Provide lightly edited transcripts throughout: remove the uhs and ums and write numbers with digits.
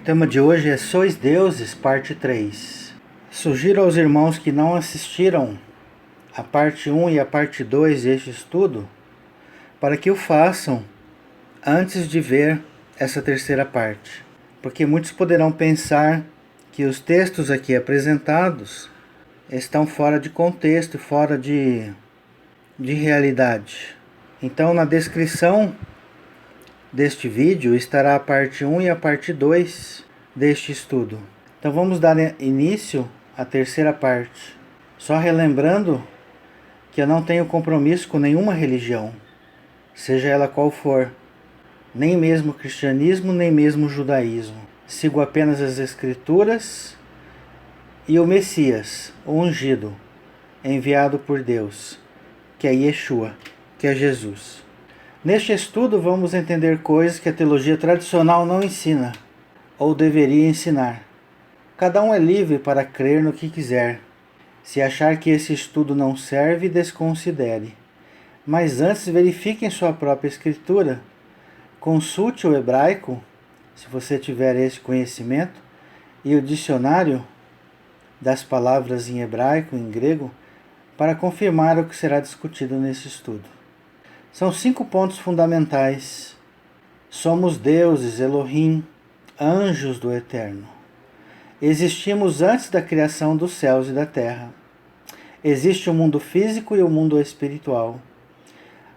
O tema de hoje é Sois Deuses, parte 3. Sugiro aos irmãos que não assistiram a parte 1 e a parte 2 deste estudo, para que o façam antes de ver essa terceira parte. Porque muitos poderão pensar que os textos aqui apresentados estão fora de contexto, fora de realidade. Então, na descrição deste vídeo estará a parte 1 e a parte 2 deste estudo. Então vamos dar início à terceira parte. Só relembrando que eu não tenho compromisso com nenhuma religião, seja ela qual for, nem mesmo o cristianismo, nem mesmo o judaísmo. Sigo apenas as Escrituras e o Messias, o ungido, enviado por Deus, que é Yeshua, que é Jesus. Neste estudo vamos entender coisas que a teologia tradicional não ensina, ou deveria ensinar. Cada um é livre para crer no que quiser. Se achar que esse estudo não serve, desconsidere. Mas antes verifique em sua própria escritura. Consulte o hebraico, se você tiver esse conhecimento, e o dicionário das palavras em hebraico e em grego, para confirmar o que será discutido nesse estudo. São 5 pontos fundamentais. Somos deuses, Elohim, anjos do Eterno. Existimos antes da criação dos céus e da terra. Existe o mundo físico e o mundo espiritual.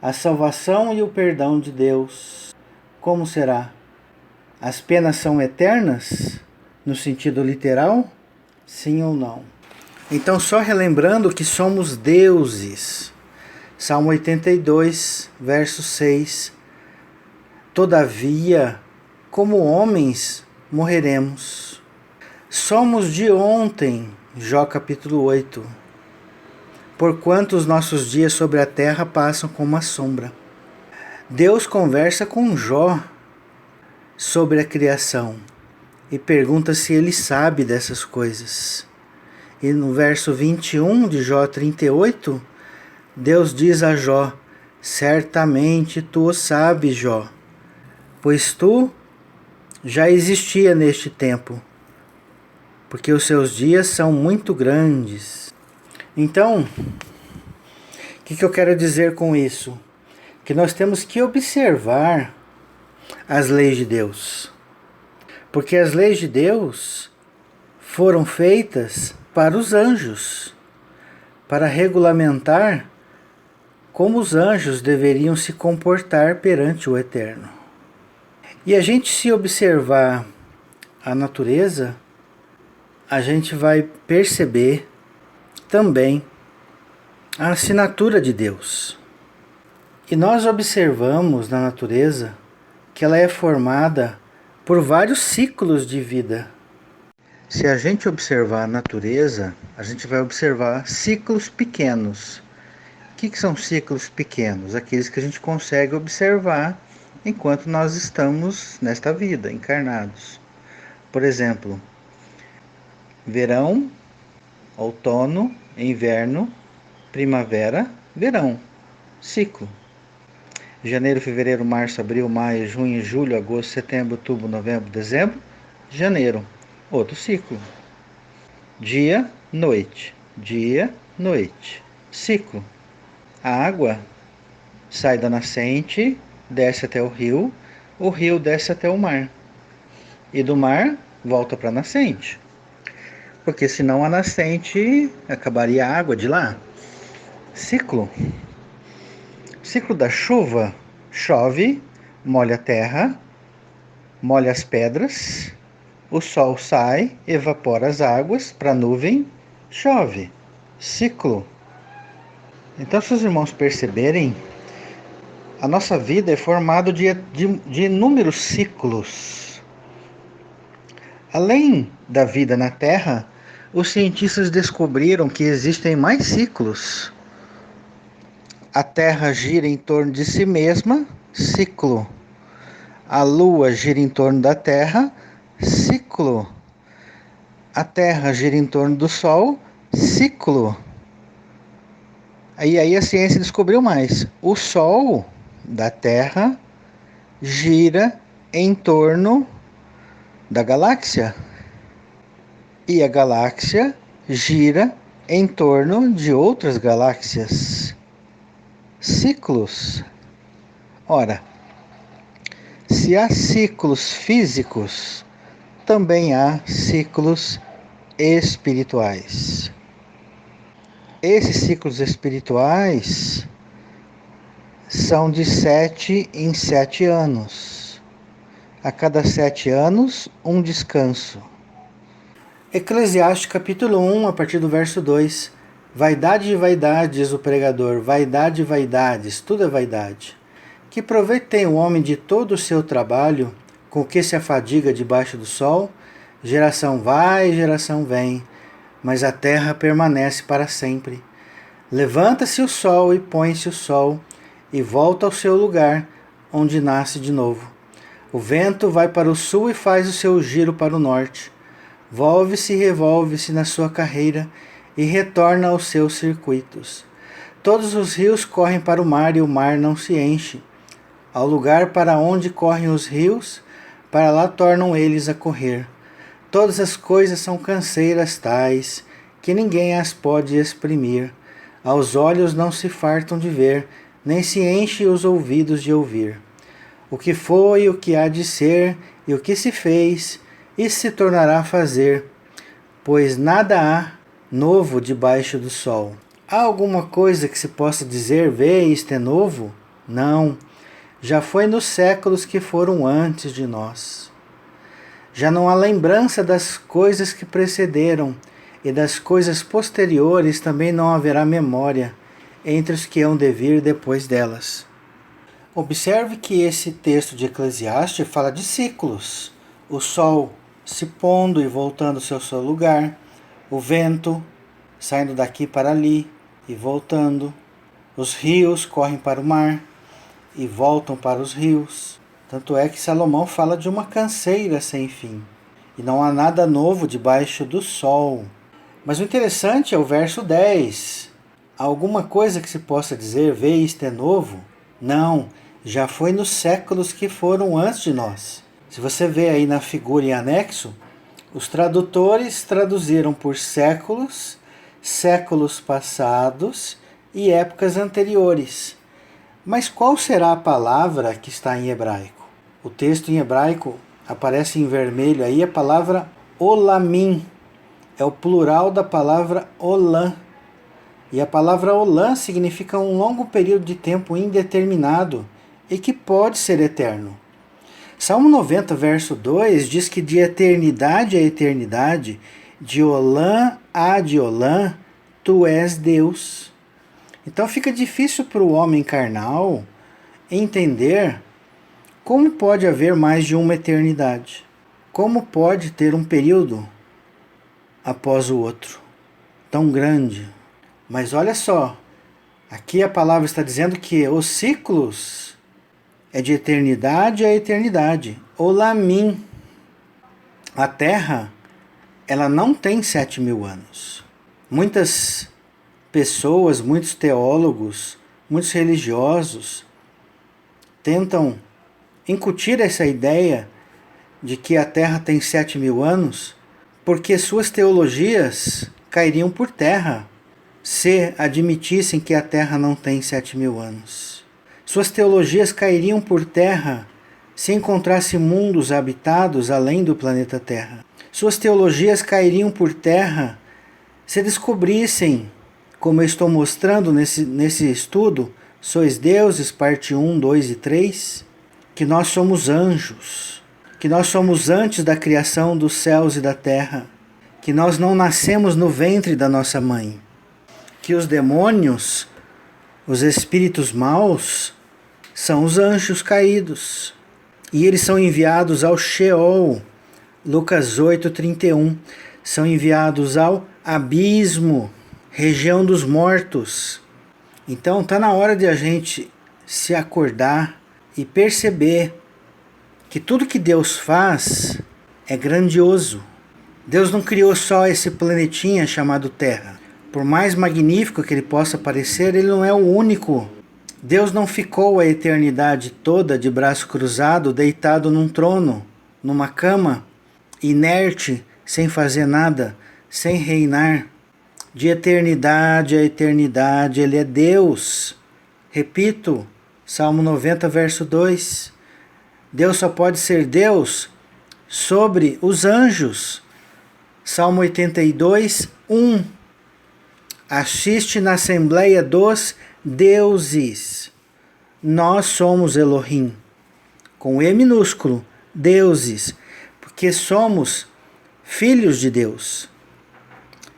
A salvação e o perdão de Deus. Como será? As penas são eternas? No sentido literal? Sim ou não? Então, só relembrando que somos deuses. Salmo 82, verso 6. Todavia, como homens, morreremos. Somos de ontem, Jó capítulo 8. Porquanto os nossos dias sobre a terra passam como uma sombra. Deus conversa com Jó sobre a criação e pergunta se ele sabe dessas coisas. E no verso 21 de Jó 38, Deus diz a Jó: certamente tu o sabes, Jó, pois tu já existia neste tempo, porque os seus dias são muito grandes. Então, o que eu quero dizer com isso? Que nós temos que observar as leis de Deus, porque as leis de Deus foram feitas para os anjos, para regulamentar como os anjos deveriam se comportar perante o Eterno. E a gente, se observar a natureza, a gente vai perceber também a assinatura de Deus. E nós observamos na natureza que ela é formada por vários ciclos de vida. Se a gente observar a natureza, a gente vai observar ciclos pequenos. O que são ciclos pequenos? Aqueles que a gente consegue observar enquanto nós estamos nesta vida, encarnados. Por exemplo, verão, outono, inverno, primavera, verão. Ciclo. Janeiro, fevereiro, março, abril, maio, junho, julho, agosto, setembro, outubro, novembro, dezembro, janeiro. Outro ciclo. Dia, noite. Dia, noite. Ciclo. A água sai da nascente, desce até o rio desce até o mar. E do mar, volta para a nascente. Porque senão a nascente acabaria a água de lá. Ciclo. Ciclo da chuva. Chove, molha a terra, molha as pedras, o sol sai, evapora as águas para a nuvem, chove. Ciclo. Então, se os irmãos perceberem, a nossa vida é formada de inúmeros ciclos. Além da vida na Terra, os cientistas descobriram que existem mais ciclos. A Terra gira em torno de si mesma, ciclo. A Lua gira em torno da Terra, ciclo. A Terra gira em torno do Sol, ciclo. E aí a ciência descobriu mais. O Sol da Terra gira em torno da galáxia. E a galáxia gira em torno de outras galáxias. Ciclos. Ora, se há ciclos físicos, também há ciclos espirituais. Esses ciclos espirituais são de 7 em 7 anos. A cada 7 anos, um descanso. Eclesiastes capítulo 1, a partir do verso 2. Vaidade de vaidade, diz o pregador, vaidade de vaidades, tudo é vaidade. Que proveito tem o homem de todo o seu trabalho, com que se afadiga debaixo do sol? Geração vai, geração vem, mas a terra permanece para sempre. Levanta-se o sol e põe-se o sol, e volta ao seu lugar, onde nasce de novo. O vento vai para o sul e faz o seu giro para o norte. Volve-se e revolve-se na sua carreira, e retorna aos seus circuitos. Todos os rios correm para o mar, e o mar não se enche. Ao lugar para onde correm os rios, para lá tornam eles a correr. Todas as coisas são canseiras tais, que ninguém as pode exprimir. Aos olhos não se fartam de ver, nem se enchem os ouvidos de ouvir. O que foi, o que há de ser, e o que se fez, isso se tornará a fazer, pois nada há novo debaixo do sol. Há alguma coisa que se possa dizer, vê, isto é novo? Não. Já foi nos séculos que foram antes de nós. Já não há lembrança das coisas que precederam, e das coisas posteriores também não haverá memória entre os que hão de vir depois delas. Observe que esse texto de Eclesiastes fala de ciclos. O sol se pondo e voltando ao seu lugar, o vento saindo daqui para ali e voltando, os rios correm para o mar e voltam para os rios. Tanto é que Salomão fala de uma canseira sem fim. E não há nada novo debaixo do sol. Mas o interessante é o verso 10. Há alguma coisa que se possa dizer, vê, isto é novo? Não, já foi nos séculos que foram antes de nós. Se você vê aí na figura em anexo, os tradutores traduziram por séculos, séculos passados e épocas anteriores. Mas qual será a palavra que está em hebraico? O texto em hebraico aparece em vermelho aí a palavra olamim. É o plural da palavra olam. E a palavra olam significa um longo período de tempo indeterminado e que pode ser eterno. Salmo 90, verso 2 diz que de eternidade a eternidade, de olam a de olam, tu és Deus. Então fica difícil para o homem carnal entender como pode haver mais de uma eternidade. Como pode ter um período após o outro tão grande. Mas olha só, aqui a palavra está dizendo que os ciclos é de eternidade a eternidade. Olamim. A Terra, ela não tem 7.000 anos. Muitas pessoas, muitos teólogos, muitos religiosos tentam incutir essa ideia de que a Terra tem 7.000 anos porque suas teologias cairiam por terra se admitissem que a Terra não tem 7.000 anos. Suas teologias cairiam por terra se encontrasse mundos habitados além do planeta Terra. Suas teologias cairiam por terra se descobrissem, como eu estou mostrando nesse estudo, Sois Deuses, parte 1, 2 e 3, que nós somos anjos, que nós somos antes da criação dos céus e da terra, que nós não nascemos no ventre da nossa mãe, que os demônios, os espíritos maus, são os anjos caídos, e eles são enviados ao Sheol, Lucas 8:31, são enviados ao abismo, região dos mortos. Então está na hora de a gente se acordar e perceber que tudo que Deus faz é grandioso. Deus não criou só esse planetinha chamado Terra. Por mais magnífico que ele possa parecer, ele não é o único. Deus não ficou a eternidade toda de braço cruzado, deitado num trono, numa cama, inerte, sem fazer nada, sem reinar. De eternidade a eternidade, Ele é Deus. Repito, Salmo 90, verso 2. Deus só pode ser Deus sobre os anjos. Salmo 82, 1. Assiste na Assembleia dos Deuses. Nós somos Elohim, com E minúsculo, deuses, porque somos filhos de Deus.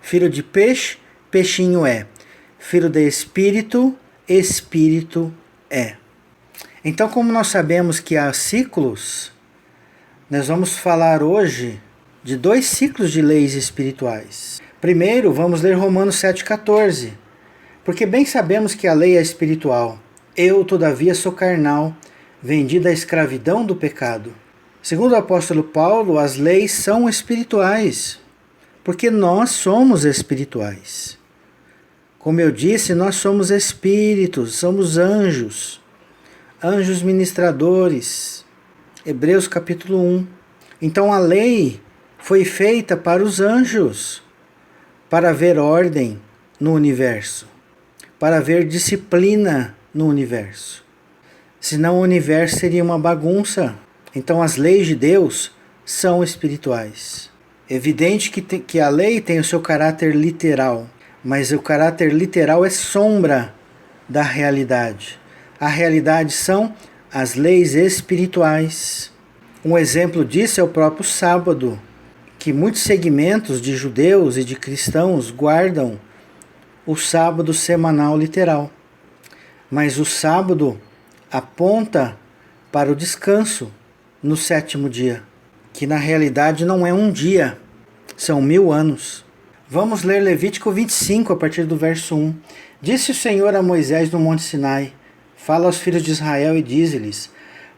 Filho de peixe, peixinho é. Filho de espírito, espírito é. Então, como nós sabemos que há ciclos, nós vamos falar hoje de 2 ciclos de leis espirituais. Primeiro, vamos ler Romanos 7,14. Porque bem sabemos que a lei é espiritual. Eu, todavia, sou carnal, vendido à escravidão do pecado. Segundo o apóstolo Paulo, as leis são espirituais, porque nós somos espirituais. Como eu disse, nós somos espíritos, somos anjos, anjos ministradores. Hebreus capítulo 1. Então a lei foi feita para os anjos, para haver ordem no universo, para haver disciplina no universo. Senão o universo seria uma bagunça. Então as leis de Deus são espirituais. Evidente que a lei tem o seu caráter literal, mas o caráter literal é sombra da realidade. A realidade são as leis espirituais. Um exemplo disso é o próprio sábado, que muitos segmentos de judeus e de cristãos guardam o sábado semanal literal. Mas o sábado aponta para o descanso no 7º dia, que na realidade não é um dia, são 1000 anos. Vamos ler Levítico 25, a partir do verso 1. Disse o Senhor a Moisés no Monte Sinai: Fala aos filhos de Israel e dize-lhes: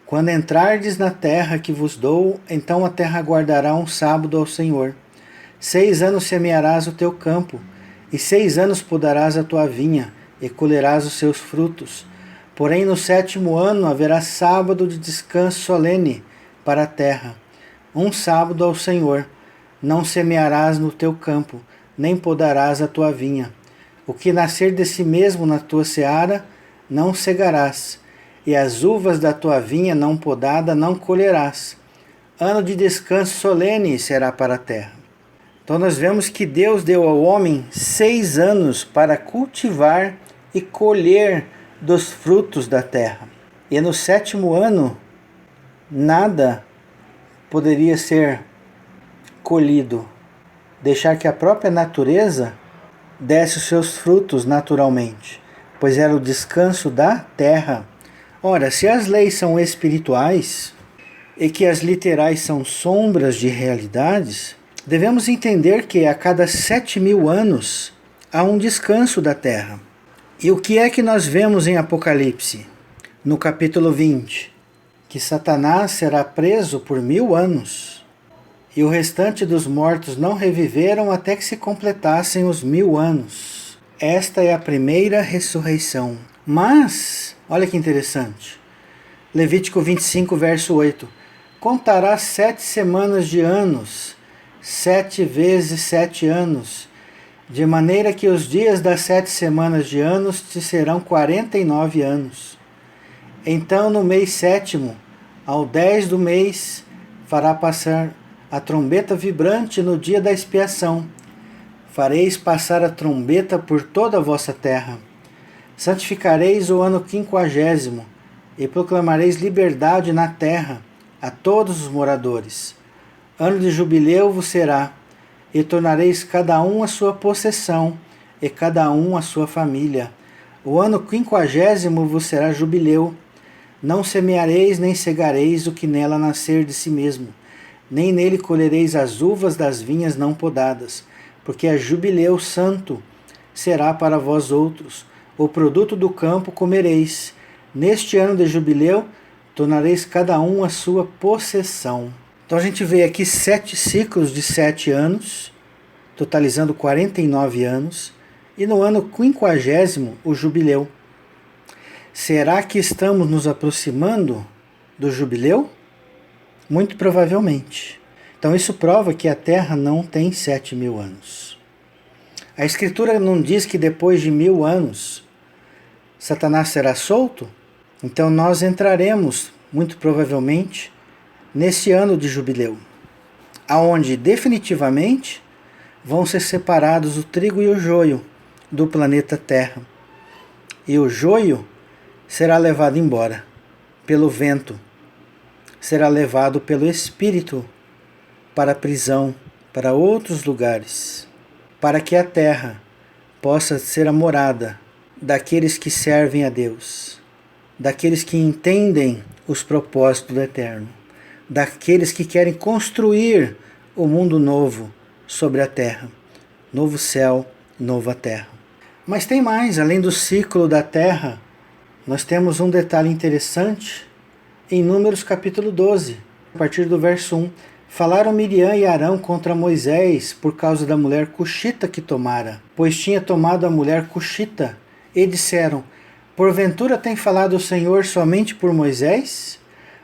Quando entrardes na terra que vos dou, então a terra guardará um sábado ao Senhor. 6 anos semearás o teu campo, e 6 anos podarás a tua vinha, e colherás os seus frutos. Porém no 7º ano haverá sábado de descanso solene para a terra, um sábado ao Senhor. Não semearás no teu campo, nem podarás a tua vinha. O que nascer de si mesmo na tua seara, não cegarás, e as uvas da tua vinha não podada não colherás. Ano de descanso solene será para a terra. Então nós vemos que Deus deu ao homem 6 anos para cultivar e colher dos frutos da terra. E no 7º ano, nada poderia ser colhido. Deixar que a própria natureza desse os seus frutos naturalmente, pois era o descanso da terra. Ora, se as leis são espirituais e que as literais são sombras de realidades, devemos entender que a cada 7.000 anos há um descanso da terra. E o que é que nós vemos em Apocalipse? No capítulo 20, que Satanás será preso por 1000 anos, e o restante dos mortos não reviveram até que se completassem os 1000 anos. Esta é a primeira ressurreição. Mas, olha que interessante, Levítico 25, verso 8. Contará 7 semanas de anos, 7 vezes 7 anos, de maneira que os dias das 7 semanas de anos te serão 49 anos. Então, no mês 7º, ao 10 do mês, fará passar a trombeta vibrante no dia da expiação. Fareis passar a trombeta por toda a vossa terra. Santificareis o ano 50º, e proclamareis liberdade na terra a todos os moradores. Ano de jubileu vos será, e tornareis cada um a sua possessão, e cada um a sua família. O ano 50º vos será jubileu. Não semeareis nem cegareis o que nela nascer de si mesmo, nem nele colhereis as uvas das vinhas não podadas, porque é jubileu santo será para vós outros. O produto do campo comereis. Neste ano de jubileu tornareis cada um a sua possessão. Então a gente vê aqui 7 ciclos de 7 anos, totalizando 49 anos, e no ano 50º o jubileu. Será que estamos nos aproximando do jubileu? Muito provavelmente. Então isso prova que a Terra não tem 7.000 anos. A Escritura não diz que depois de 1.000 anos Satanás será solto? Então nós entraremos, muito provavelmente, nesse ano de jubileu, aonde definitivamente vão ser separados o trigo e o joio do planeta Terra. E o joio será levado embora pelo vento, será levado pelo Espírito para a prisão, para outros lugares, para que a terra possa ser a morada daqueles que servem a Deus, daqueles que entendem os propósitos do Eterno, daqueles que querem construir o mundo novo sobre a terra, novo céu, nova terra. Mas tem mais, além do ciclo da terra, nós temos um detalhe interessante em Números capítulo 12, a partir do verso 1. Falaram Miriam e Arão contra Moisés por causa da mulher cuxita que tomara, pois tinha tomado a mulher cuxita, e disseram: porventura tem falado o Senhor somente por Moisés?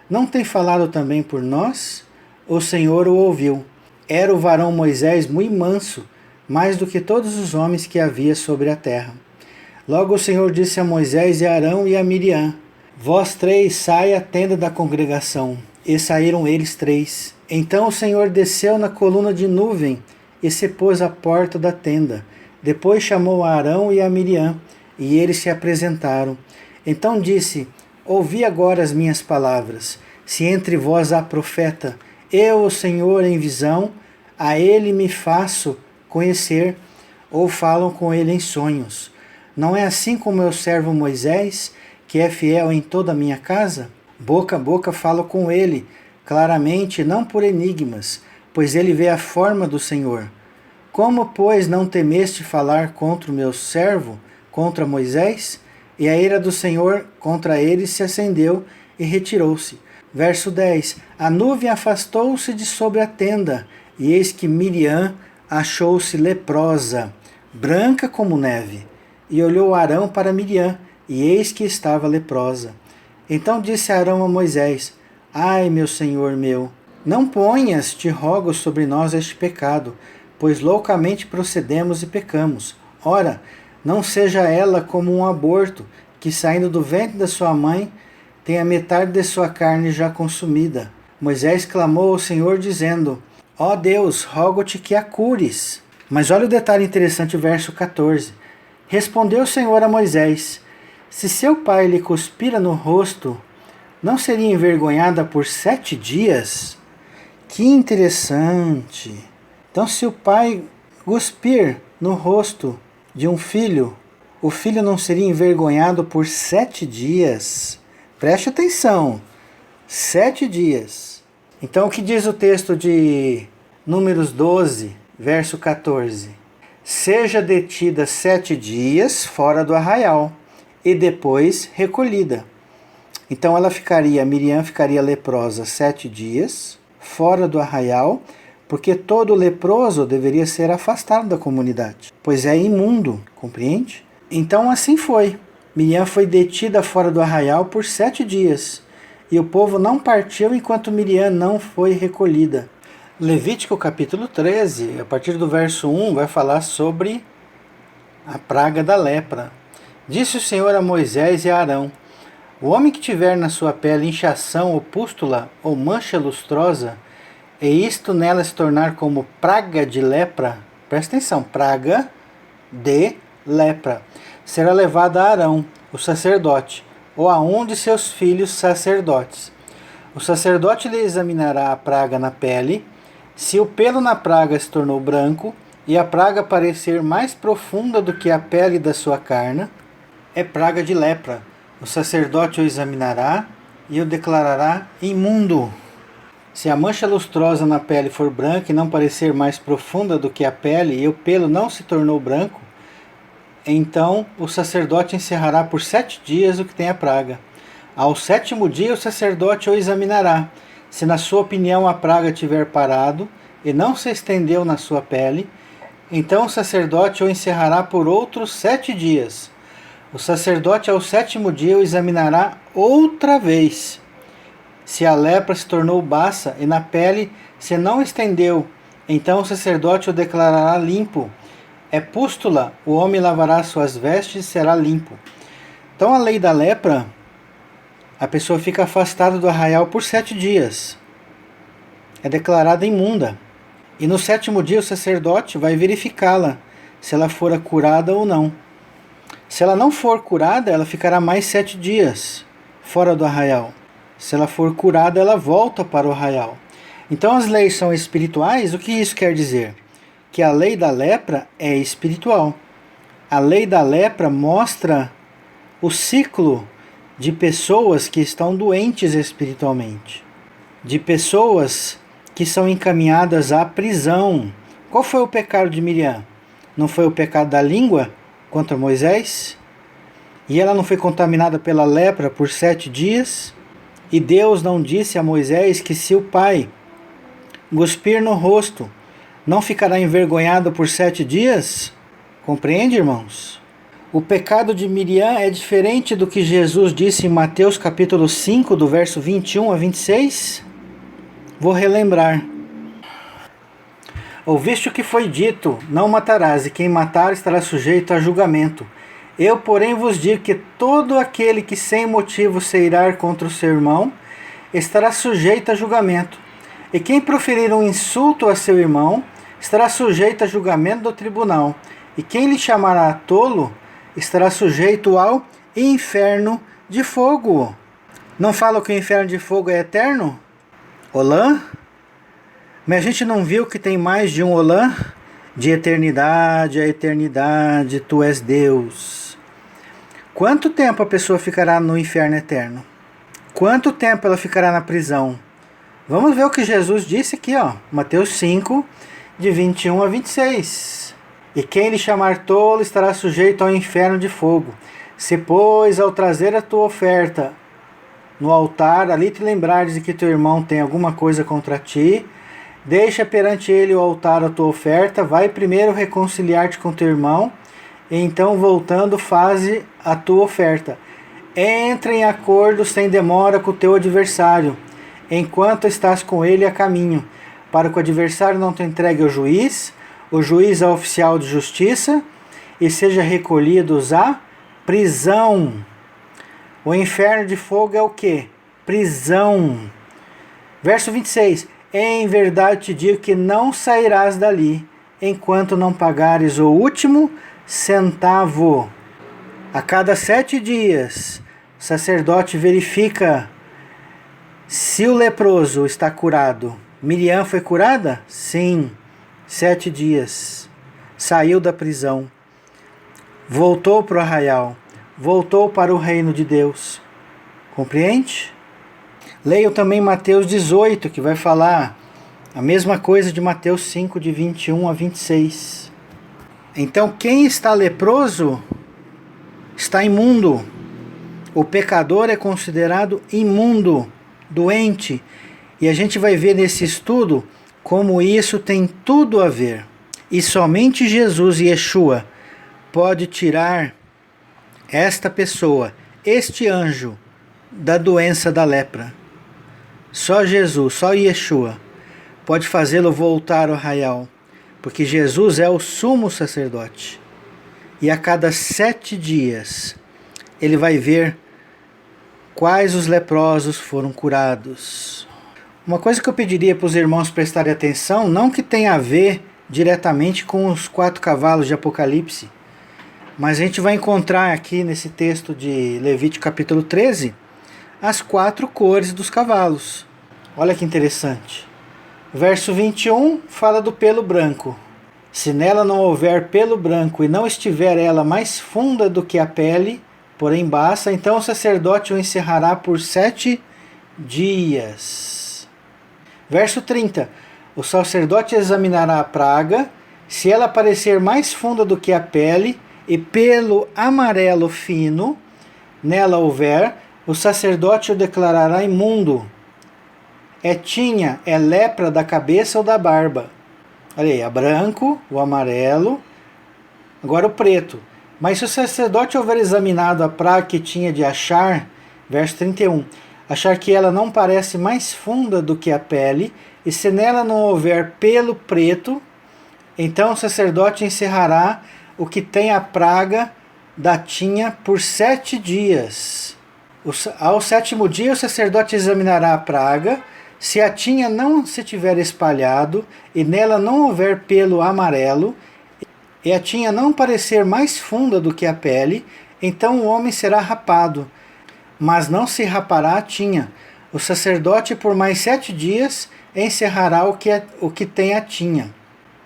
Não tem falado também por nós? O Senhor o ouviu. Era o varão Moisés muito manso, mais do que todos os homens que havia sobre a terra. Logo o Senhor disse a Moisés e a Arão e a Miriam: vós três saia à tenda da congregação. E saíram eles três. Então o Senhor desceu na coluna de nuvem e se pôs à porta da tenda. Depois chamou a Arão e a Miriam, e eles se apresentaram. Então disse: ouvi agora as minhas palavras. Se entre vós há profeta, eu, o Senhor, em visão, a ele me faço conhecer, ou falam com ele em sonhos. Não é assim como meu servo Moisés, que é fiel em toda a minha casa? Boca a boca falo com ele, claramente, não por enigmas, pois ele vê a forma do Senhor. Como, pois, não temeste falar contra o meu servo, contra Moisés? E a ira do Senhor contra ele se acendeu e retirou-se. Verso 10. A nuvem afastou-se de sobre a tenda, e eis que Miriam achou-se leprosa, branca como neve. E olhou Arão para Miriam, e eis que estava leprosa. Então disse Arão a Moisés: ai, meu senhor meu, não ponhas, te rogo, sobre nós este pecado, pois loucamente procedemos e pecamos. Ora, não seja ela como um aborto, que saindo do ventre da sua mãe, tem a metade de sua carne já consumida. Moisés clamou ao Senhor, dizendo: ó Deus, rogo-te que a cures. Mas olha o detalhe interessante, verso 14. Respondeu o Senhor a Moisés: se seu pai lhe cuspira no rosto, não seria envergonhada por 7 dias? Que interessante! Então, se o pai cuspir no rosto de um filho, o filho não seria envergonhado por 7 dias? Preste atenção, 7 dias. Então, o que diz o texto de Números 12, verso 14? Seja detida 7 dias fora do arraial, e depois recolhida. Então Miriam ficaria leprosa 7 dias, fora do arraial, porque todo leproso deveria ser afastado da comunidade, pois é imundo, compreende? Então assim foi. Miriam foi detida fora do arraial por 7 dias, e o povo não partiu enquanto Miriam não foi recolhida. Levítico capítulo 13, a partir do verso 1, vai falar sobre a praga da lepra. Disse o Senhor a Moisés e a Arão: o homem que tiver na sua pele inchação ou pústula ou mancha lustrosa, e isto nela se tornar como praga de lepra, presta atenção, praga de lepra, será levada a Arão, o sacerdote, ou a um de seus filhos sacerdotes. O sacerdote lhe examinará a praga na pele. Se o pelo na praga se tornou branco, e a praga parecer mais profunda do que a pele da sua carne, é praga de lepra. O sacerdote o examinará e o declarará imundo. Se a mancha lustrosa na pele for branca e não parecer mais profunda do que a pele, e o pelo não se tornou branco, então o sacerdote encerrará por 7 dias o que tem a praga. Ao 7º dia o sacerdote o examinará. Se na sua opinião a praga tiver parado e não se estendeu na sua pele, então o sacerdote o encerrará por outros 7 dias. O sacerdote ao 7º dia o examinará outra vez. Se a lepra se tornou baça e na pele se não estendeu, então o sacerdote o declarará limpo. É pústula, o homem lavará suas vestes e será limpo. Então a lei da lepra, a pessoa fica afastada do arraial por 7 dias. É declarada imunda. E no 7º dia o sacerdote vai verificá-la, se ela for curada ou não. Se ela não for curada, ela ficará mais 7 dias fora do arraial. Se ela for curada, ela volta para o arraial. Então as leis são espirituais. O que isso quer dizer? Que a lei da lepra é espiritual. A lei da lepra mostra o ciclo de pessoas que estão doentes espiritualmente, de pessoas que são encaminhadas à prisão. Qual foi o pecado de Miriam? Não foi o pecado da língua contra Moisés? E ela não foi contaminada pela lepra por 7 dias? E Deus não disse a Moisés que se o pai cuspir no rosto, não ficará envergonhado por 7 dias? Compreende, irmãos? O pecado de Miriam é diferente do que Jesus disse em Mateus capítulo 5, do verso 21 a 26? Vou relembrar. Ouviste o que foi dito, não matarás, e quem matar estará sujeito a julgamento. Eu, porém, vos digo que todo aquele que sem motivo se irar contra o seu irmão, estará sujeito a julgamento. E quem proferir um insulto a seu irmão, estará sujeito a julgamento do tribunal. E quem lhe chamará tolo, estará sujeito ao inferno de fogo. Não fala que o inferno de fogo é eterno? Olã? Mas a gente não viu que tem mais de um Olã? De eternidade a eternidade, tu és Deus. Quanto tempo a pessoa ficará no inferno eterno? Quanto tempo ela ficará na prisão? Vamos ver o que Jesus disse aqui, ó, Mateus 5, de 21 a 26. E quem lhe chamar tolo estará sujeito ao inferno de fogo. Se, pois, ao trazer a tua oferta no altar, ali te lembrares de que teu irmão tem alguma coisa contra ti, deixa perante ele o altar a tua oferta, vai primeiro reconciliar-te com teu irmão, e então voltando faze a tua oferta. Entra em acordo sem demora com o teu adversário, enquanto estás com ele a caminho, para que o adversário não te entregue ao juiz, o juiz ao oficial de justiça, e seja recolhidos à prisão. O inferno de fogo é o quê? Prisão. Verso 26. Em verdade te digo que não sairás dali, enquanto não pagares o último centavo. A cada 7 dias, o sacerdote verifica se o leproso está curado. Miriam foi curada? Sim. 7 dias. Saiu da prisão. Voltou para o arraial. Voltou para o reino de Deus. Compreende? Leio também Mateus 18, que vai falar a mesma coisa de Mateus 5, de 21 a 26. Então, quem está leproso está imundo. O pecador é considerado imundo, doente. E a gente vai ver nesse estudo como isso tem tudo a ver. E somente Jesus, Yeshua, pode tirar esta pessoa, este anjo, da doença da lepra. Só Jesus, só Yeshua, pode fazê-lo voltar ao arraial, porque Jesus é o sumo sacerdote. E a cada 7 dias, ele vai ver quais os leprosos foram curados. Uma coisa que eu pediria para os irmãos prestarem atenção, não que tenha a ver diretamente com os 4 cavalos de Apocalipse, mas a gente vai encontrar aqui nesse texto de Levítico capítulo 13, as 4 cores dos cavalos. Olha que interessante. Verso 21 fala do pelo branco. Se nela não houver pelo branco e não estiver ela mais funda do que a pele, porém baça, então o sacerdote o encerrará por 7 dias. Verso 30. O sacerdote examinará a praga, se ela parecer mais funda do que a pele, e pelo amarelo fino nela houver, o sacerdote o declarará imundo. É lepra da cabeça ou da barba. Olha aí, a branco, o amarelo, agora o preto. Mas se o sacerdote houver examinado a praga que tinha de achar, verso 31, achar que ela não parece mais funda do que a pele, e se nela não houver pelo preto, então o sacerdote encerrará o que tem a praga da tinha por 7 dias. Ao 7º dia o sacerdote examinará a praga. Se a tinha não se tiver espalhado e nela não houver pelo amarelo, e a tinha não parecer mais funda do que a pele, então o homem será rapado, mas não se rapará a tinha. O sacerdote por mais 7 dias encerrará o que tem a tinha.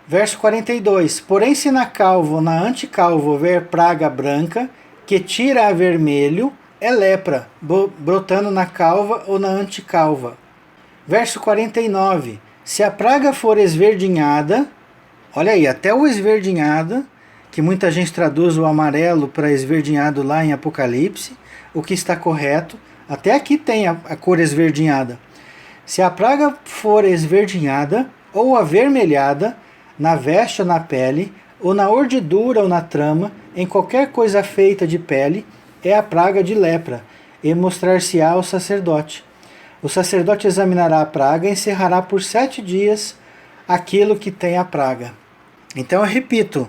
Verso 42. Porém, se na calva ou na anticalva houver praga branca, que tira a vermelho, é lepra, brotando na calva ou na anticalva. Verso 49. Se a praga for esverdinhada, olha aí, até o esverdinhada, que muita gente traduz o amarelo para esverdinhado lá em Apocalipse, o que está correto, até aqui tem a cor esverdinhada. Se a praga for esverdinhada ou avermelhada, na veste ou na pele, ou na ordidura ou na trama, em qualquer coisa feita de pele, é a praga de lepra, e mostrar-se-á ao sacerdote. O sacerdote examinará a praga e encerrará por 7 dias aquilo que tem a praga. Então eu repito,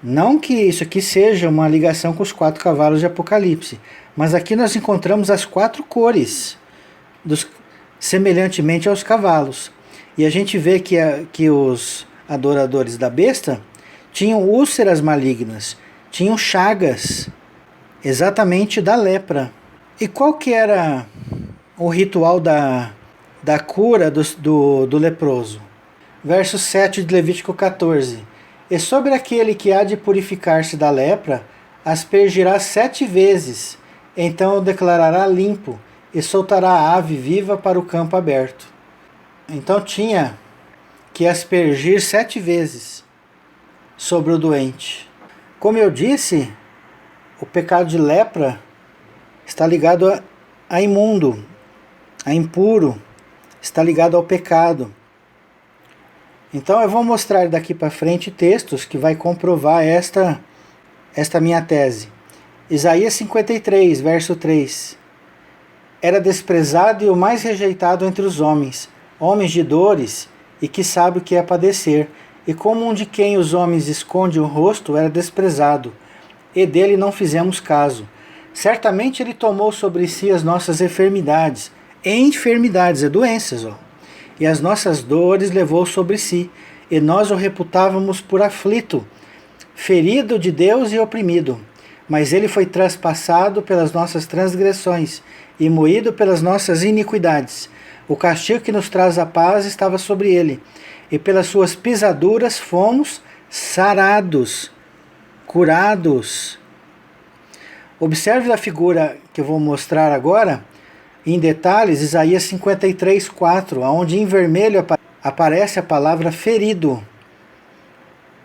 não que isso aqui seja uma ligação com os 4 cavalos de Apocalipse, mas aqui nós encontramos as 4 cores, semelhantemente aos cavalos. E a gente vê que os adoradores da besta tinham úlceras malignas, tinham chagas, exatamente da lepra. E qual que era o ritual da cura do leproso? Verso 7 de Levítico 14. E sobre aquele que há de purificar-se da lepra, aspergirá 7 vezes, então o declarará limpo, e soltará a ave viva para o campo aberto. Então tinha que aspergir 7 vezes sobre o doente. Como eu disse, o pecado de lepra está ligado a imundo, a impuro, está ligado ao pecado. Então eu vou mostrar daqui para frente textos que vai comprovar esta minha tese. Isaías 53, verso 3. Era desprezado e o mais rejeitado entre os homens de dores, e que sabe o que é padecer, e como um de quem os homens esconde o rosto, era desprezado, e dele não fizemos caso. Certamente ele tomou sobre si as nossas enfermidades, é doenças, e as nossas dores levou sobre si, e nós o reputávamos por aflito, ferido de Deus e oprimido. Mas ele foi traspassado pelas nossas transgressões, e moído pelas nossas iniquidades. O castigo que nos traz a paz estava sobre ele, e pelas suas pisaduras fomos sarados, curados. Observe a figura que eu vou mostrar agora, em detalhes, Isaías 53, 4, onde em vermelho aparece a palavra ferido.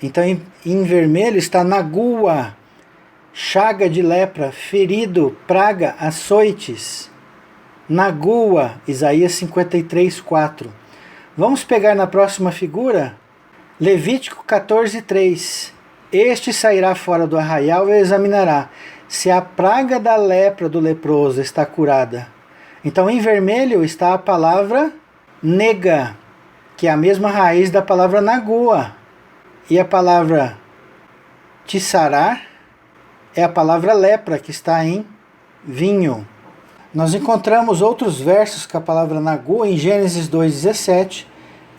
Então em vermelho está nagua, chaga de lepra, ferido, praga, açoites. Nagua, Isaías 53, 4. Vamos pegar na próxima figura, Levítico 14, 3. Este sairá fora do arraial e examinará se a praga da lepra do leproso está curada. Então em vermelho está a palavra nega, que é a mesma raiz da palavra nagua. E a palavra tisará é a palavra lepra, que está em vinho. Nós encontramos outros versos com a palavra nagua em Gênesis 2,17,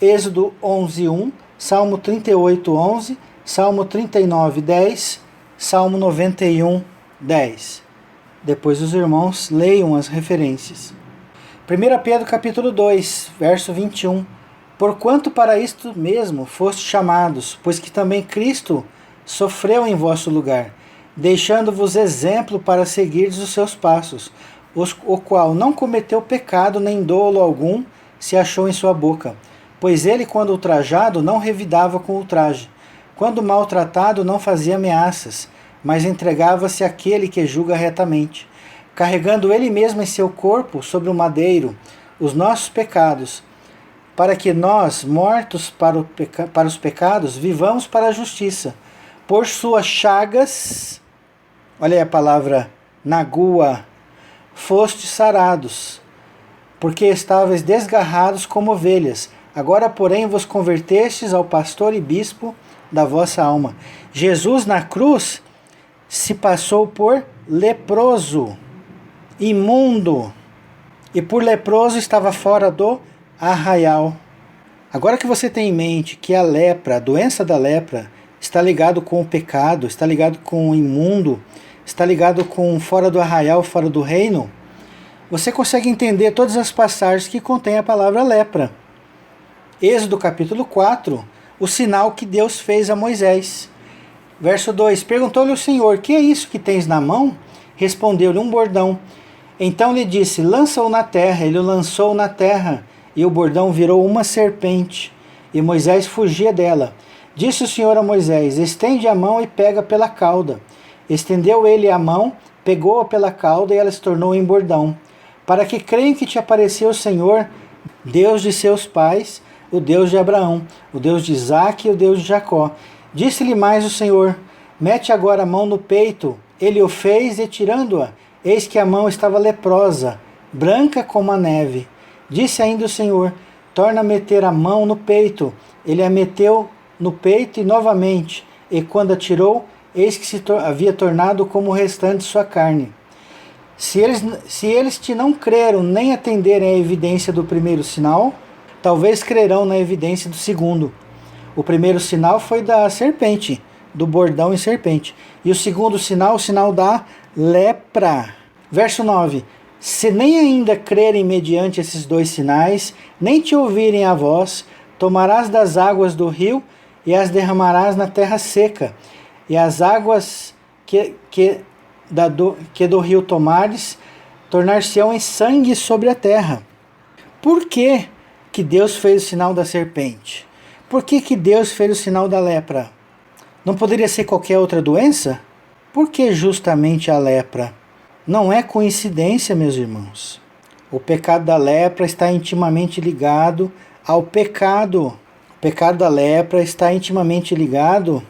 Êxodo 11,1, Salmo 38,11, Salmo 39,10, Salmo 91,10. Depois os irmãos leiam as referências. 1 Pedro capítulo 2, verso 21. Porquanto para isto mesmo foste chamados, pois que também Cristo sofreu em vosso lugar, deixando-vos exemplo para seguirdes os seus passos, o qual não cometeu pecado nem dolo algum se achou em sua boca. Pois ele, quando ultrajado, não revidava com ultraje. Quando maltratado, não fazia ameaças, mas entregava-se àquele que julga retamente, carregando ele mesmo em seu corpo sobre o madeiro os nossos pecados, para que nós, mortos para os pecados, vivamos para a justiça. Por suas chagas, olha aí a palavra nagua, fostes sarados. porque estáveis desgarrados como ovelhas. Agora, porém, vos convertestes ao pastor e bispo da vossa alma. Jesus na cruz se passou por leproso, imundo, e por leproso estava fora do arraial. Agora que você tem em mente que a lepra, a doença da lepra, está ligado com o pecado, está ligado com o imundo, está ligado com fora do arraial, fora do reino, você consegue entender todas as passagens que contêm a palavra lepra. Êxodo capítulo 4, o sinal que Deus fez a Moisés. Verso 2, perguntou-lhe o Senhor, que é isso que tens na mão? Respondeu-lhe, um bordão. Então lhe disse, lança-o na terra. Ele o lançou na terra, e o bordão virou uma serpente, e Moisés fugia dela. Disse o Senhor a Moisés, estende a mão e pega pela cauda. Estendeu ele a mão, pegou-a pela cauda, e ela se tornou em bordão. Para que creiam que te apareceu o Senhor, Deus de seus pais, o Deus de Abraão, o Deus de Isaque e o Deus de Jacó. Disse-lhe mais o Senhor, mete agora a mão no peito. Ele o fez, e tirando-a, eis que a mão estava leprosa, branca como a neve. Disse ainda o Senhor, torna a meter a mão no peito. Ele a meteu no peito e novamente, e quando a tirou, eis que se havia tornado como o restante de sua carne. Se eles te não creram nem atenderem à evidência do primeiro sinal, talvez crerão na evidência do segundo. O primeiro sinal foi da serpente, do bordão e serpente. E o segundo sinal, o sinal da lepra. Verso 9. Se nem ainda crerem mediante esses dois sinais, nem te ouvirem a voz, tomarás das águas do rio e as derramarás na terra seca. E as águas que do rio tomares, tornar-se-ão em sangue sobre a terra. Por que Deus fez o sinal da serpente? Por que Deus fez o sinal da lepra? Não poderia ser qualquer outra doença? Por que justamente a lepra? Não é coincidência, meus irmãos. O pecado da lepra está intimamente ligado ao pecado. O pecado da lepra está intimamente ligado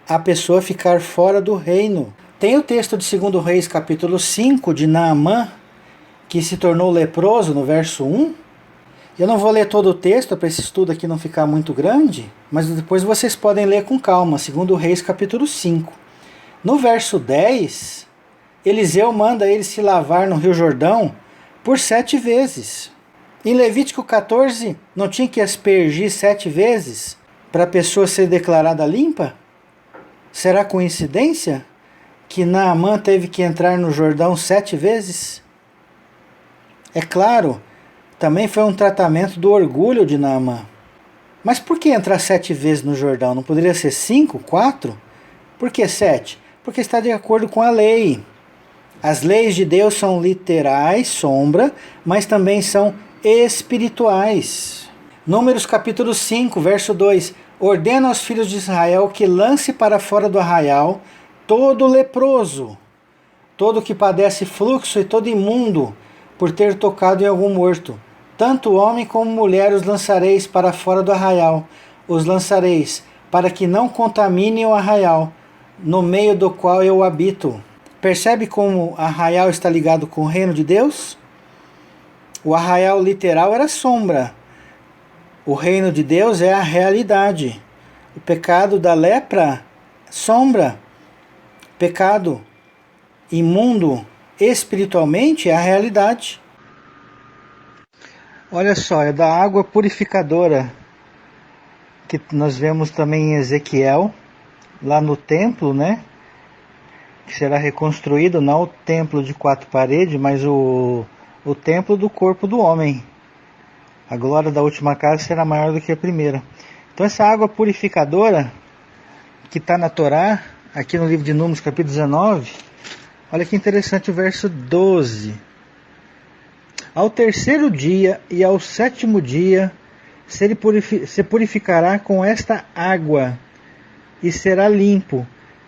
à pessoa ficar fora do reino. Tem o texto de 2 Reis, capítulo 5, de Naamã, que se tornou leproso, no verso 1. Eu não vou ler todo o texto, para esse estudo aqui não ficar muito grande, mas depois vocês podem ler com calma, 2 Reis, capítulo 5. No verso 10, Eliseu manda ele se lavar no Rio Jordão por 7 vezes. Em Levítico 14, não tinha que aspergir 7 vezes para a pessoa ser declarada limpa? Será coincidência que Naamã teve que entrar no Jordão 7 vezes? É claro, também foi um tratamento do orgulho de Naamã. Mas por que entrar 7 vezes no Jordão? Não poderia ser 5, 4? Por que 7? Porque está de acordo com a lei. As leis de Deus são literais, sombra, mas também são espirituais. Números capítulo 5, verso 2. Ordena aos filhos de Israel que lance para fora do arraial todo leproso, todo que padece fluxo e todo imundo, por ter tocado em algum morto. Tanto homem como mulher os lançareis para fora do arraial. Os lançareis, para que não contaminem o arraial, no meio do qual eu habito. Percebe como arraial está ligado com o reino de Deus? O arraial literal era sombra. O reino de Deus é a realidade. O pecado da lepra, sombra. Pecado imundo espiritualmente é a realidade. Olha só, é da água purificadora que nós vemos também em Ezequiel, lá no templo, né? Que será reconstruído, não o templo de 4 paredes, mas o templo do corpo do homem. A glória da última casa será maior do que a primeira. Então essa água purificadora que está na Torá, aqui no livro de Números, capítulo 19, olha que interessante o verso 12. Ao terceiro dia e ao 7º dia se purificará com esta água e será limpo.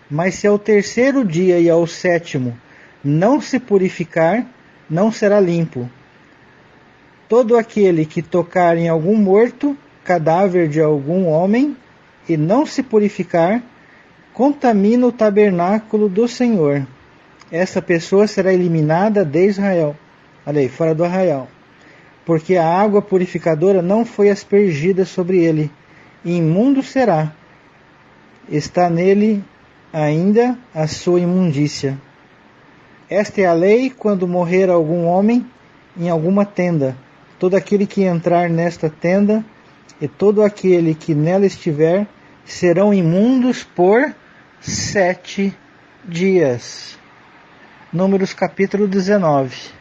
Mas se ao terceiro dia e ao 7º não se purificar, não será limpo. Todo aquele que tocar em algum morto, cadáver de algum homem, e não se purificar, contamina o tabernáculo do Senhor. Essa pessoa será eliminada de Israel. Olha aí, fora do arraial. porque a água purificadora não foi aspergida sobre ele, e imundo será. Está nele ainda a sua imundícia. Esta é a lei quando morrer algum homem em alguma tenda. Todo aquele que entrar nesta tenda e todo aquele que nela estiver serão imundos por 7 dias. Números capítulo 19.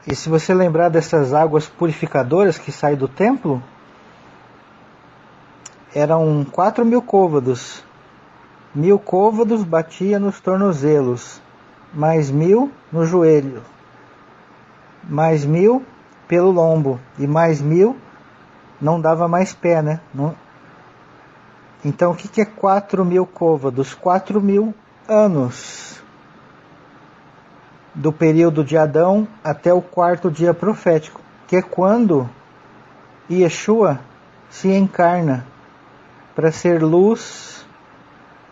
E se você lembrar dessas águas purificadoras que saem do templo, eram 4.000 côvados. 1.000 côvados batia nos tornozelos, mais 1.000 no joelho, mais 1.000 pelo lombo, e mais 1.000 não dava mais pé, né? Então o que é 4.000 côvados? 4.000 anos. Do período de Adão até o 4º dia profético, que é quando Yeshua se encarna para ser luz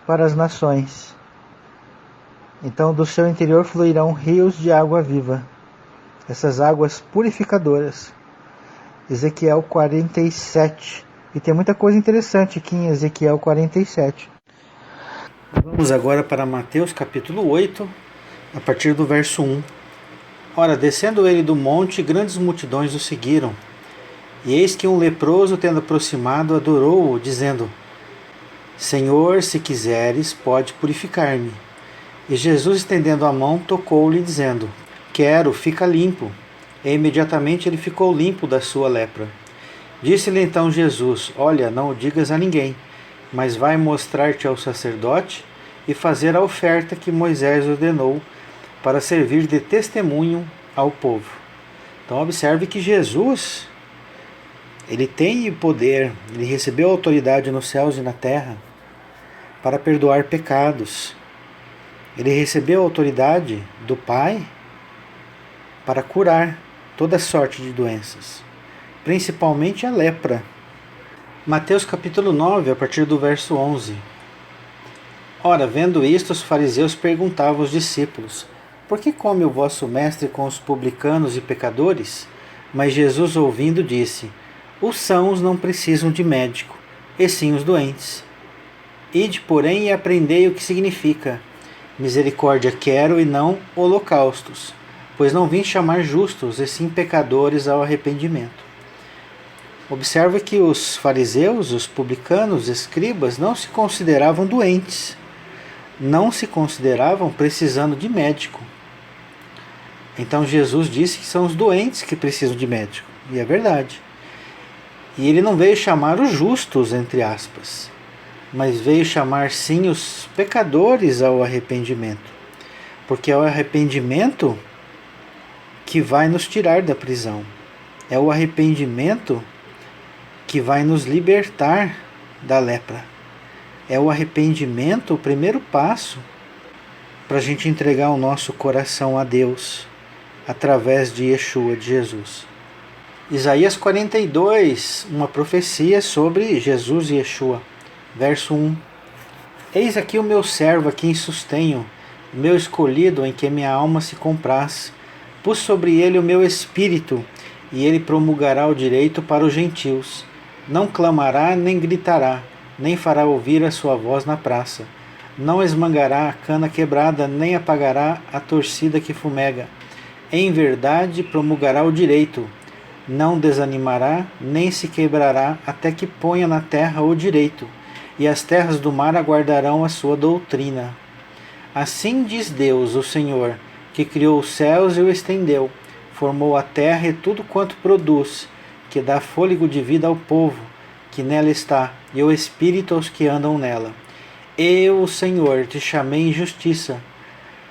para as nações. Então do seu interior fluirão rios de água viva, essas águas purificadoras. Ezequiel 47. E tem muita coisa interessante aqui em Ezequiel 47. Vamos agora para Mateus capítulo 8, a partir do verso 1. Ora, descendo ele do monte, grandes multidões o seguiram. E eis que um leproso, tendo aproximado, adorou-o, dizendo: Senhor, se quiseres, pode purificar-me. E Jesus, estendendo a mão, tocou-lhe, dizendo: Quero, fica limpo. E imediatamente ele ficou limpo da sua lepra. Disse-lhe então Jesus: Olha, não o digas a ninguém, mas vai mostrar-te ao sacerdote e fazer a oferta que Moisés ordenou, para servir de testemunho ao povo. Então observe que Jesus, ele tem poder, ele recebeu autoridade nos céus e na terra para perdoar pecados. Ele recebeu autoridade do Pai para curar toda sorte de doenças, principalmente a lepra. Mateus capítulo 9, a partir do verso 11. Ora, vendo isto, os fariseus perguntavam aos discípulos: Por que come o vosso mestre com os publicanos e pecadores? Mas Jesus, ouvindo, disse: Os sãos não precisam de médico, e sim os doentes. Ide, porém, e aprendei o que significa: misericórdia quero e não holocaustos, pois não vim chamar justos, e sim pecadores ao arrependimento. Observa que os fariseus, os publicanos, os escribas, não se consideravam doentes, não se consideravam precisando de médico. Então Jesus disse que são os doentes que precisam de médico, e é verdade. E ele não veio chamar os justos, entre aspas, mas veio chamar sim os pecadores ao arrependimento, porque é o arrependimento que vai nos tirar da prisão, é o arrependimento que vai nos libertar da lepra, é o arrependimento o primeiro passo para a gente entregar o nosso coração a Deus, através de Yeshua, de Jesus. Isaías 42, uma profecia sobre Jesus e Yeshua. Verso 1. Eis aqui o meu servo a quem sustenho, o meu escolhido em que minha alma se compraz. Pus sobre ele o meu espírito, e ele promulgará o direito para os gentios. Não clamará nem gritará, nem fará ouvir a sua voz na praça. Não esmangará a cana quebrada, nem apagará a torcida que fumega. Em verdade promulgará o direito, não desanimará, nem se quebrará, até que ponha na terra o direito, e as terras do mar aguardarão a sua doutrina. Assim diz Deus, o Senhor, que criou os céus e o estendeu, formou a terra e tudo quanto produz, que dá fôlego de vida ao povo, que nela está, e o espírito aos que andam nela. Eu, o Senhor, te chamei em justiça,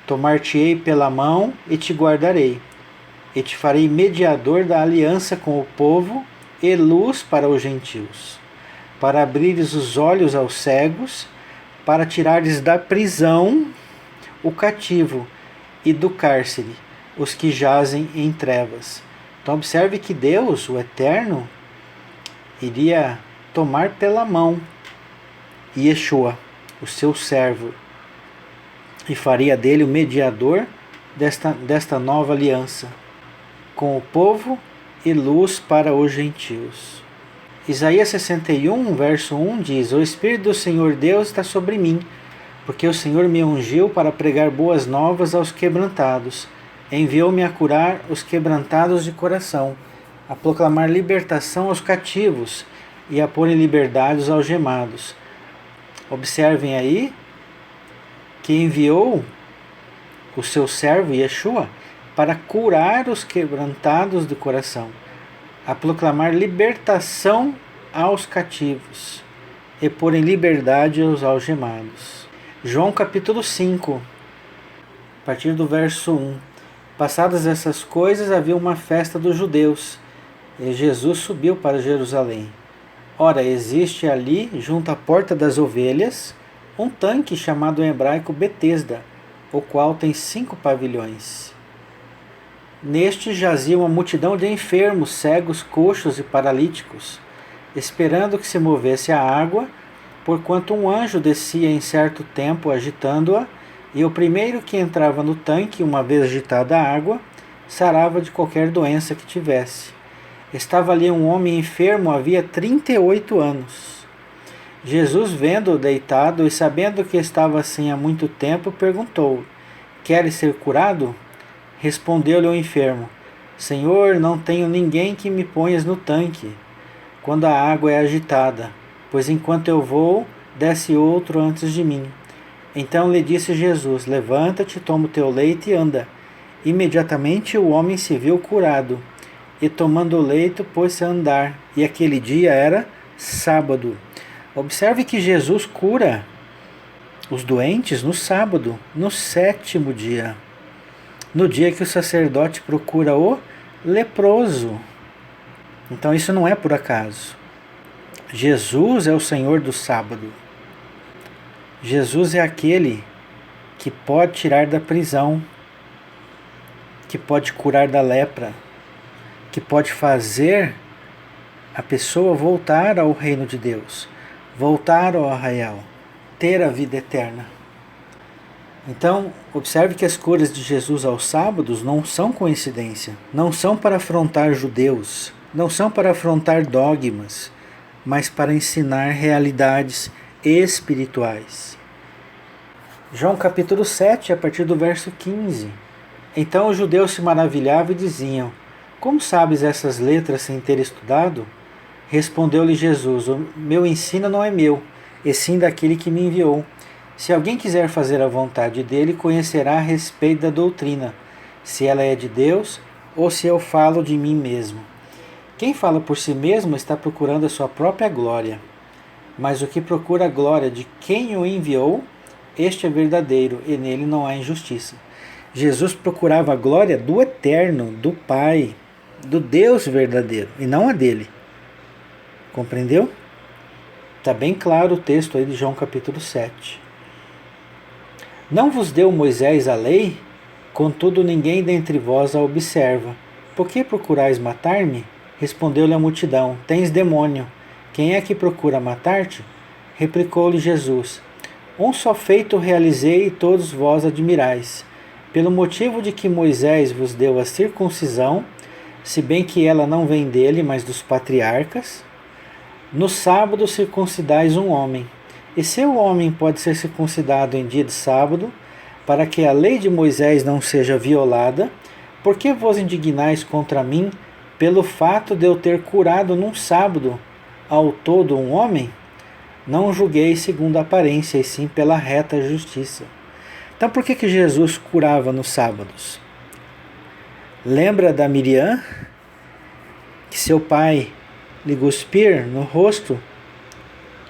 tomar-te-ei pela mão e te guardarei, e te farei mediador da aliança com o povo e luz para os gentios, para abrires os olhos aos cegos, para tirares da prisão o cativo e do cárcere os que jazem em trevas. Então observe que Deus, o Eterno, iria tomar pela mão Yeshua, o seu servo, e faria dele o mediador desta nova aliança com o povo e luz para os gentios. Isaías 61, verso 1 diz: O Espírito do Senhor Deus está sobre mim, porque o Senhor me ungiu para pregar boas novas aos quebrantados. Enviou-me a curar os quebrantados de coração, a proclamar libertação aos cativos e a pôr em liberdade os algemados. Observem aí que enviou o seu servo Yeshua para curar os quebrantados de coração, a proclamar libertação aos cativos e pôr em liberdade os algemados. João capítulo 5, a partir do verso 1. Passadas essas coisas, havia uma festa dos judeus, e Jesus subiu para Jerusalém. Ora, existe ali, junto à porta das ovelhas, um tanque chamado em hebraico Betesda, o qual tem 5 pavilhões. Neste jazia uma multidão de enfermos, cegos, coxos e paralíticos, esperando que se movesse a água, porquanto um anjo descia em certo tempo agitando-a, e o primeiro que entrava no tanque, uma vez agitada a água, sarava de qualquer doença que tivesse. Estava ali um homem enfermo havia 38 anos. Jesus, vendo-o deitado e sabendo que estava assim há muito tempo, perguntou: Queres ser curado? Respondeu-lhe o enfermo: Senhor, não tenho ninguém que me ponhas no tanque, quando a água é agitada, pois enquanto eu vou, desce outro antes de mim. Então lhe disse Jesus: Levanta-te, toma o teu leito e anda. Imediatamente o homem se viu curado, e tomando o leito, pôs-se a andar. E aquele dia era sábado. Observe que Jesus cura os doentes no sábado, no 7º dia. No dia que o sacerdote procura o leproso. Então isso não é por acaso. Jesus é o Senhor do sábado. Jesus é aquele que pode tirar da prisão, que pode curar da lepra, que pode fazer a pessoa voltar ao reino de Deus, voltar ao arraial, ter a vida eterna. Então, observe que as curas de Jesus aos sábados não são coincidência, não são para afrontar judeus, não são para afrontar dogmas, mas para ensinar realidades espirituais. João capítulo 7, a partir do verso 15. Então os judeus se maravilhavam e diziam: Como sabes essas letras sem ter estudado? Respondeu-lhe Jesus: O meu ensino não é meu, e sim daquele que me enviou. Se alguém quiser fazer a vontade dele, conhecerá a respeito da doutrina, se ela é de Deus ou se eu falo de mim mesmo. Quem fala por si mesmo está procurando a sua própria glória. Mas o que procura a glória de quem o enviou, este é verdadeiro, e nele não há injustiça. Jesus procurava a glória do Eterno, do Pai, do Deus verdadeiro, e não a dele. Compreendeu? Está bem claro o texto aí de João capítulo 7. Não vos deu Moisés a lei? Contudo ninguém dentre vós a observa. Por que procurais matar-me? Respondeu-lhe a multidão: Tens demônio. Quem é que procura matar-te? Replicou-lhe Jesus: Um só feito realizei e todos vós admirais. Pelo motivo de que Moisés vos deu a circuncisão, se bem que ela não vem dele, mas dos patriarcas, no sábado circuncidais um homem. E se o homem pode ser circuncidado em dia de sábado, para que a lei de Moisés não seja violada, por que vos indignais contra mim pelo fato de eu ter curado num sábado ao todo um homem? Não julguei segundo a aparência, e sim pela reta justiça. Então por que Jesus curava nos sábados? Lembra da Miriam? Que seu pai lhe cuspir no rosto?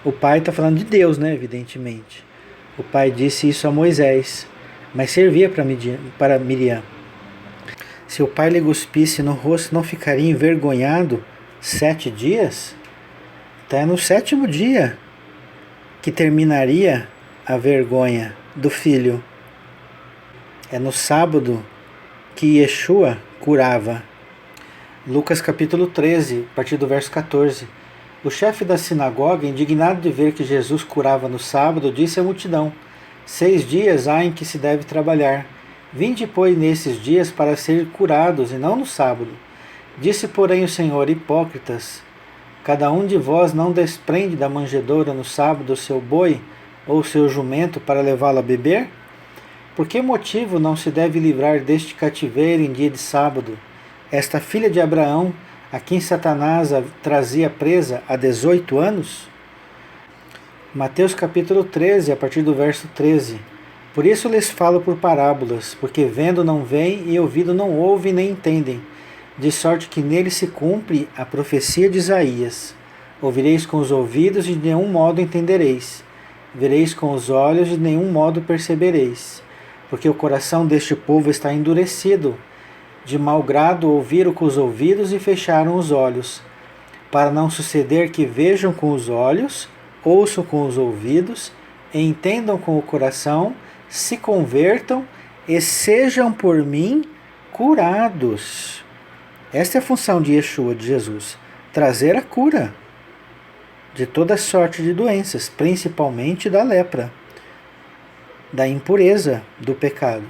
O pai está falando de Deus, né? Evidentemente. O pai disse isso a Moisés, mas servia para Miriam. Se o pai lhe cuspisse no rosto, não ficaria envergonhado 7 dias? Então é no 7º dia que terminaria a vergonha do filho. É no sábado que Yeshua curava. Lucas capítulo 13, a partir do verso 14. O chefe da sinagoga, indignado de ver que Jesus curava no sábado, disse à multidão: 6 dias há em que se deve trabalhar. Vinde, pois, nesses dias para ser curados, e não no sábado. Disse, porém, o Senhor: hipócritas, cada um de vós não desprende da manjedoura no sábado o seu boi ou o seu jumento para levá-lo a beber? Por que motivo não se deve livrar deste cativeiro em dia de sábado esta filha de Abraão, a quem Satanás trazia presa há 18 anos? Mateus capítulo 13, a partir do verso 13. Por isso lhes falo por parábolas, porque vendo não veem e ouvindo não ouvem nem entendem, de sorte que nele se cumpre a profecia de Isaías. Ouvireis com os ouvidos e de nenhum modo entendereis. Vereis com os olhos e de nenhum modo percebereis. Porque o coração deste povo está endurecido. De mau grado ouviram com os ouvidos e fecharam os olhos, para não suceder que vejam com os olhos, ouçam com os ouvidos, entendam com o coração, se convertam e sejam por mim curados. Esta é a função de Yeshua, de Jesus, trazer a cura de toda sorte de doenças, principalmente da lepra, da impureza, do pecado.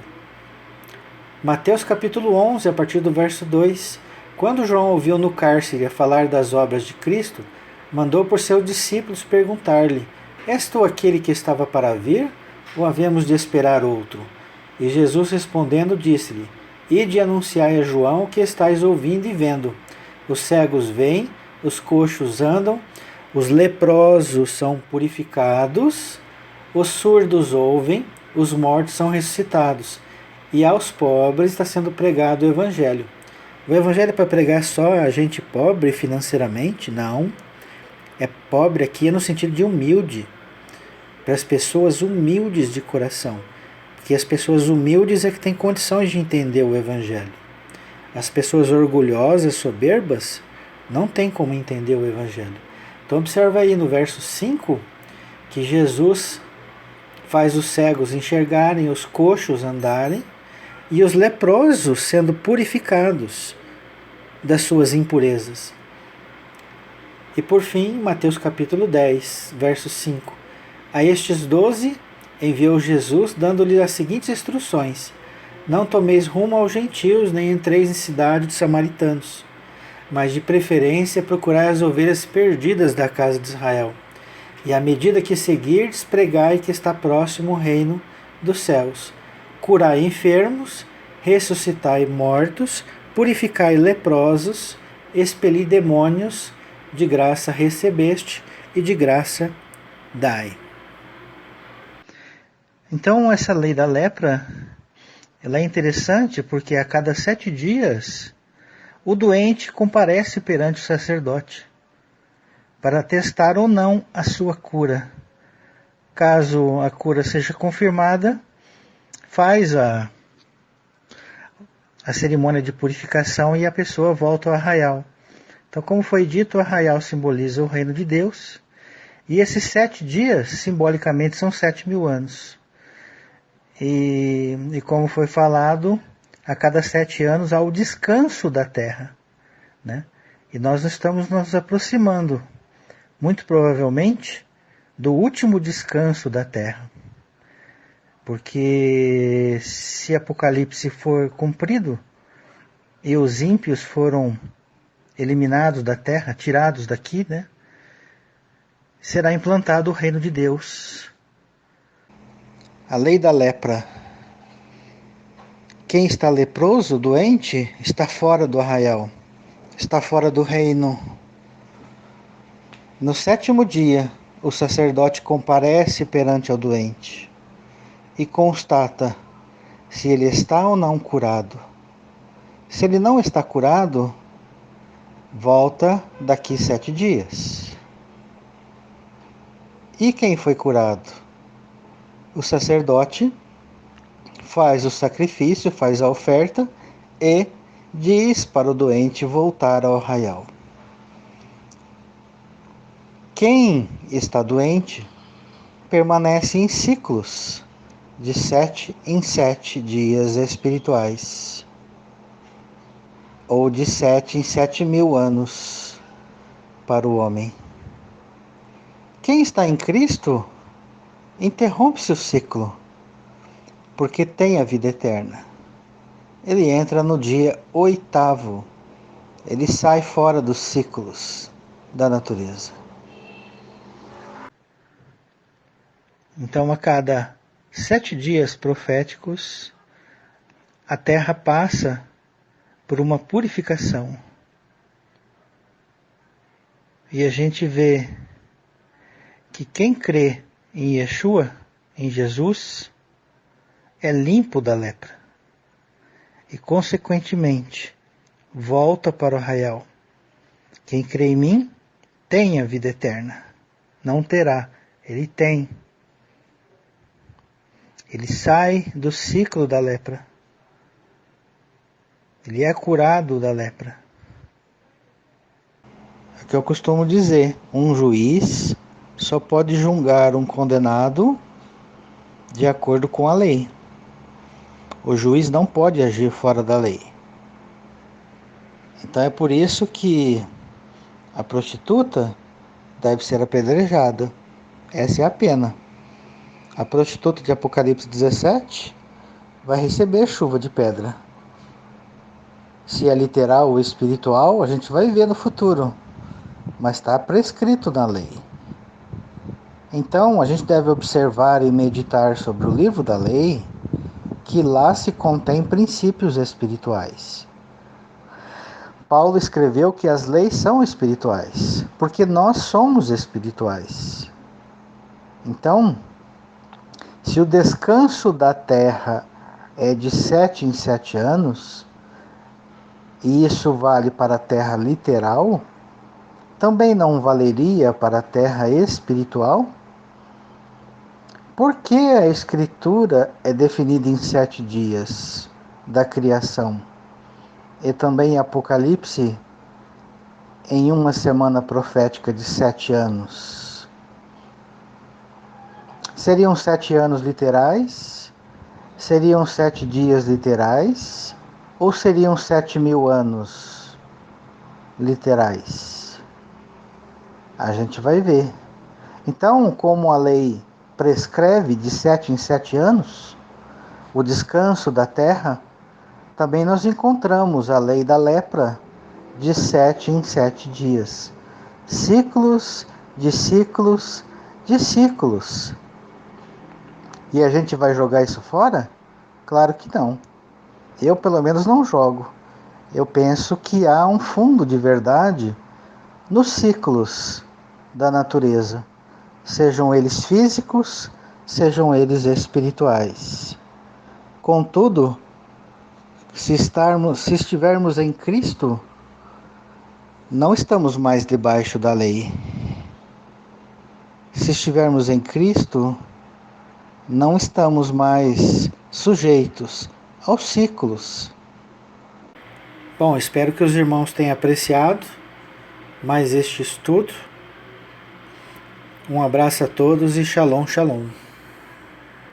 Mateus capítulo 11, a partir do verso 2. Quando João ouviu no cárcere a falar das obras de Cristo, mandou por seus discípulos perguntar-lhe: És tu aquele que estava para vir, ou havemos de esperar outro? E Jesus respondendo disse-lhe: Ide anunciai a João o que estáis ouvindo e vendo. Os cegos veem, os coxos andam, os leprosos são purificados, os surdos ouvem, os mortos são ressuscitados, e aos pobres está sendo pregado o Evangelho. O Evangelho é para pregar só a gente pobre financeiramente? Não. É pobre aqui no sentido de humilde, para as pessoas humildes de coração. Porque as pessoas humildes é que têm condições de entender o Evangelho. As pessoas orgulhosas, soberbas, não têm como entender o Evangelho. Então observa aí no verso 5 que Jesus faz os cegos enxergarem, os coxos andarem e os leprosos sendo purificados das suas impurezas. E por fim, Mateus capítulo 10, verso 5. A estes 12 enviou Jesus, dando-lhes as seguintes instruções: Não tomeis rumo aos gentios, nem entreis em cidade de samaritanos, mas de preferência procurai as ovelhas perdidas da casa de Israel. E à medida que seguirdes, pregai que está próximo o reino dos céus. Curai enfermos, ressuscitai mortos, purificai leprosos, expeli demônios, de graça recebeste e de graça dai. Então essa lei da lepra, ela é interessante porque a cada 7 dias o doente comparece perante o sacerdote para testar ou não a sua cura. Caso a cura seja confirmada, faz a cerimônia de purificação e a pessoa volta ao arraial. Então, como foi dito, o arraial simboliza o reino de Deus, e esses 7 dias, simbolicamente, são 7.000 anos. E como foi falado, a cada 7 anos há o descanso da terra, né? E nós estamos nos aproximando, muito provavelmente, do último descanso da terra. Porque se Apocalipse for cumprido e os ímpios foram eliminados da terra, tirados daqui, né, será implantado o reino de Deus. A lei da lepra. Quem está leproso, doente, está fora do arraial, está fora do reino. No 7º dia, o sacerdote comparece perante o doente e constata se ele está ou não curado. Se ele não está curado, volta daqui 7 dias. E quem foi curado? O sacerdote faz o sacrifício, faz a oferta e diz para o doente voltar ao arraial. Quem está doente permanece em ciclos de 7 em 7 dias espirituais, ou de 7 em 7.000 anos para o homem. Quem está em Cristo interrompe-se o ciclo, porque tem a vida eterna. Ele entra no dia 8º ele sai fora dos ciclos da natureza. Então, a cada 7 dias proféticos, a Terra passa por uma purificação. E a gente vê que quem crê em Yeshua, em Jesus, é limpo da lepra. E, consequentemente, volta para o arraial. Quem crê em mim, tem a vida eterna. Não terá, ele tem. Ele sai do ciclo da lepra. Ele é curado da lepra. É o que eu costumo dizer. Um juiz só pode julgar um condenado de acordo com a lei. O juiz não pode agir fora da lei. Então é por isso que a prostituta deve ser apedrejada. Essa é a pena. A prostituta de Apocalipse 17 vai receber chuva de pedra. Se é literal ou espiritual, a gente vai ver no futuro. Mas está prescrito na lei. Então, a gente deve observar e meditar sobre o livro da lei, que lá se contém princípios espirituais. Paulo escreveu que as leis são espirituais, porque nós somos espirituais. Então, se o descanso da terra é de 7 em 7 anos, e isso vale para a terra literal, também não valeria para a terra espiritual? Por que a Escritura é definida em 7 dias da criação? E também Apocalipse em uma semana profética de 7 anos? Seriam 7 anos literais? Seriam 7 dias literais? Ou seriam 7.000 anos literais? A gente vai ver. Então, como a lei prescreve de 7 em 7 anos o descanso da terra, também nós encontramos a lei da lepra de 7 em 7 dias. Ciclos de ciclos de ciclos. E a gente vai jogar isso fora? Claro que não. Eu, pelo menos, não jogo. Eu penso que há um fundo de verdade nos ciclos da natureza, sejam eles físicos, sejam eles espirituais. Contudo, se estivermos em Cristo, não estamos mais debaixo da lei. Se estivermos em Cristo, não estamos mais sujeitos aos ciclos. Bom, espero que os irmãos tenham apreciado mais este estudo. Um abraço a todos e shalom, shalom.